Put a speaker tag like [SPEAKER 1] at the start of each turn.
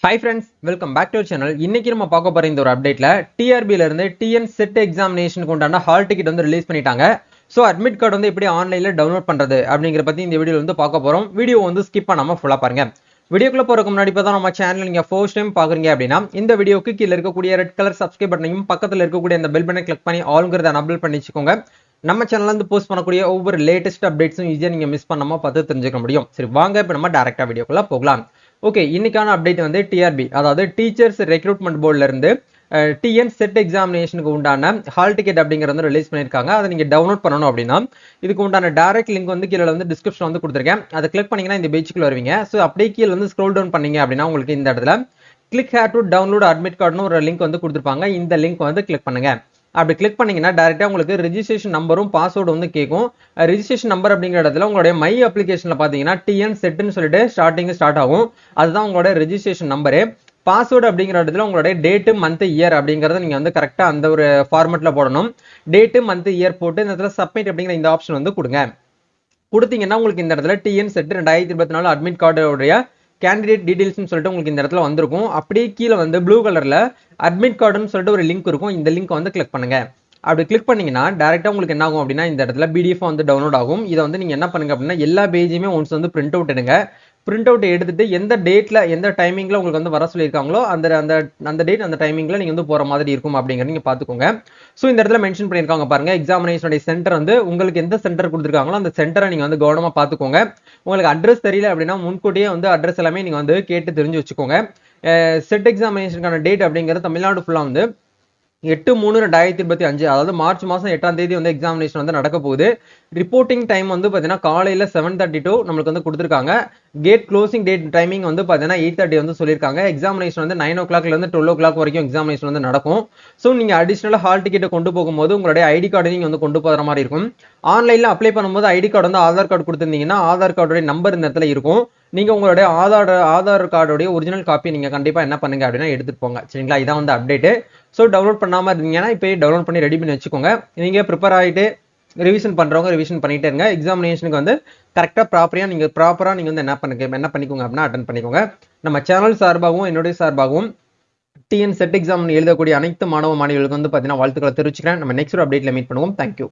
[SPEAKER 1] Hi friends, welcome back to channel. இன்னைக்கு நம்ம பார்க்க போற இந்த ஒரு அப்டேட்ல டிஆர்பில இருந்து டிஎன் செட் எக்ஸாமினேஷனுக்கு உண்டான ஹால் டிக்கெட் வந்து ரிலீஸ் பண்ணிட்டாங்க. ஸோ அட்மிட் கார்டு வந்து எப்படி ஆன்லைன்ல டவுன்லோட் பண்றது அப்படிங்கிற பத்தி இந்த வீடியோல வந்து பார்க்க போறோம். வீடியோ வந்து ஸ்கிப் பண்ணாம ஃபுல்லா பாருங்க. வீடியோக்குள்ள போறதுக்கு முன்னாடி இப்போ தான் நம்ம சேனல் நீங்க ஃபர்ஸ்ட் டைம் பாக்குறீங்க அப்படின்னா இந்த வீடியோக்கு கீழே இருக்கக்கூடிய ரெட் கலர் சப்ஸ்கிரைப் பட்டனையும் பக்கத்துல இருக்கக்கூடிய அந்த பெல் பட்டனை கிளிக் பண்ணி ஆல்ங்கிறத எனபிள் பண்ணி வச்சுக்கோங்க. நம்ம சேனல்ல இருந்து போஸ்ட் பண்ணக்கூடிய ஒவ்வொரு லேட்டஸ்ட் அப்டேட்ஸும் ஈஸியா நீங்க மிஸ் பண்ணாம பார்த்து தெரிஞ்சுக்க முடியும். சரி வாங்க இப்போ நம்ம டைரக்டா வீடியோக்குள்ள போகலாம். ஓகே, இன்னைக்கான அப்டேட் வந்து டிஆர்பி அதாவது டீச்சர்ஸ் ரெக்ரூட்மெண்ட் போர்ட்ல இருந்து டிஎன் செட் எக்ஸாமினேஷனுக்கு உண்டான ஹால் டிக்கெட் அப்படிங்கறது ரிலீஸ் பண்ணிருக்காங்க. அதை நீங்க டவுன்லோட் பண்ணணும் அப்படின்னா இதுக்கு உண்டான டைரக்ட் லிங்க் வந்து கீழே வந்து டிஸ்கிரிப்ஷன் வந்து கொடுத்துருக்கேன். அதை கிளிக் பண்ணீங்கன்னா இந்த பேஜுக்குள்ள வருவீங்க. ஸோ அப்படியே கீழே வந்து ஸ்க்ரோல் டவுன் பண்ணீங்க அப்படின்னா உங்களுக்கு இந்த இடத்துல click here to download admit கார்டுன்னு ஒரு லிங்க் வந்து கொடுத்துருப்பாங்க. இந்த லிங்க் வந்து கிளிக் பண்ணுங்க. அப்படி கிளிக் பண்ணீங்கன்னா டைரக்டா உங்களுக்கு ரெஜிஸ்ட்ரேஷன் நம்பரும் பாஸ்வேர்டு வந்து கேட்கும். ரெஜிஸ்ட்ரேஷன் நம்பர் அப்படிங்கிற இடத்துல உங்களுடைய மை அப்ளிகேஷன்ல பாத்தீங்கன்னா டிஎன் செட்னு சொல்லிட்டு ஸ்டார்ட் ஆகும். அதுதான் உங்களோட ரெஜிஸ்ட்ரேஷன் நம்பரு. பாஸ்வேர்டு அப்படிங்கிற இடத்துல உங்களுடைய டேட்டு மந்த் இயர் அப்படிங்கறத நீங்க வந்து கரெக்டா அந்த ஒரு ஃபார்மெட்ல போடணும். டேட்டு மந்த் இயர் போட்டு இந்த இடத்துல சப்மிட் அப்படிங்கிற இந்த ஆப்ஷன் வந்து கொடுங்க. கொடுத்தீங்கன்னா உங்களுக்கு இந்த இடத்துல டிஎன் செட் 2024 அட்மிட் கார்டுடைய கேண்டிடேட் டீடைல்ஸ்னு சொல்லிட்டு உங்களுக்கு இந்த இடத்துல வந்திருக்கும். அப்படியே கீழே வந்து ப்ளூ கலர்ல அட்மிட் கார்டுன்னு சொல்லிட்டு ஒரு லிங்க் இருக்கும். இந்த லிங்க் வந்து கிளிக் பண்ணுங்க. அப்படி கிளிக் பண்ணீங்கன்னா டைரக்டா உங்களுக்கு என்ன ஆகும் அப்படின்னா இந்த இடத்துல பிடிஎஃப் வந்து டவுன்லோட் ஆகும். இதை வந்து நீங்க என்ன பண்ணுங்க அப்படின்னா எல்லா பேஜுமே ஒன்ஸ் வந்து பிரிண்ட் அவுட் எடுங்க. பிரிண்ட் அவுட் எடுத்துட்டு எந்த டேட்ல எந்த டைமிங்ல உங்களுக்கு வந்து வர சொல்லியிருக்காங்களோ அந்த டேட் அந்த டைமிங்ல நீங்க வந்து போற மாதிரி இருக்கும் அப்படிங்கிறத நீங்க பாத்துக்கோங்க. ஸோ இந்த இடத்துல மென்ஷன் பண்ணியிருக்காங்க பாருங்க, எக்ஸாமினேஷனுடைய சென்டர் வந்து உங்களுக்கு எந்த சென்டர் கொடுத்துருக்காங்களோ அந்த சென்டரை நீங்க வந்து கவனமா பாத்துக்கோங்க. உங்களுக்கு அட்ரஸ் தெரியல அப்படின்னா முன்கூட்டியே வந்து அட்ரஸ் எல்லாமே நீங்க வந்து கேட்டு தெரிஞ்சு வச்சுக்கோங்க. செட் எக்ஸாமினேஷனுக்கான டேட் அப்படிங்கிறது தமிழ்நாடு ஃபுல்லா வந்து 8/3/2025 அதாவது மார்ச் மாசம் 8ஆம் தேதி வந்து எக்ஸாமினேஷன் வந்து நடக்க போகுது. ரிப்போர்ட்டிங் டைம் வந்து பாத்தீங்கன்னா காலையில 7:32 நம்மளுக்கு வந்து கொடுத்துருக்காங்க. கேட் க்ளோசிங் டேட் டைமிங் வந்து பாத்தீங்கன்னா 8:30 வந்து சொல்லியிருக்காங்க. எக்ஸாமினேஷன் வந்து 9 o'clock இருந்து 12 o'clock வரைக்கும் எக்ஸாமினேஷன் வந்து நடக்கும். ஸோ நீங்க அடிஷனலா ஹால் டிக்கெட்டை கொண்டு போகும்போது உங்களுடைய ஐடி கார்டு நீங்க வந்து கொண்டு போகிற மாதிரி இருக்கும். ஆன்லைன்ல அப்ளை பண்ணும்போது ஐடி கார்டு வந்து ஆதார் கார்டு கொடுத்திருந்தீங்கன்னா ஆதார் கார்டுடைய நம்பர் இந்த இடத்துல இருக்கும். நீங்க உங்களுடைய ஆதார் கார்டுடைய ஒரிஜினல் காப்பி நீங்க கண்டிப்பா என்ன பண்ணுங்க அப்படின்னா எடுத்துட்டு போங்க. சரிங்களா, இதான் வந்து அப்டேட். ஸோ டவுன்லோட் பண்ணாம இருந்தீங்கன்னா இப்போ டவுன்லோட் பண்ணி ரெடி பண்ணி வச்சுக்கோங்க. நீங்க ப்ரிப்பேர் ஆகிட்டு ரிவிஷன் பண்றவங்க ரிவிஷன் பண்ணிட்டே இருங்க. எக்ஸாமினேஷனுக்கு வந்து கரெக்டா ப்ராப்பரா நீங்க வந்து என்ன பண்ணிக்கோங்க அப்படின்னா அட்டன் பண்ணிக்கோங்க. நம்ம சேனல் சார்பாகவும் என்னுடைய சார்பாகவும் டிஎன் செட் எக்ஸாம் எழுதக்கூடிய அனைத்து மாணவ மாணவிகளுக்கு வந்து பாத்தீங்கன்னா வாழ்த்துக்களை தெரிவிச்சுக்கிறேன். நம்ம நெக்ஸ்ட் ஒரு அப்டேட்ல மீட் பண்ணுவோம். தேங்க்யூ.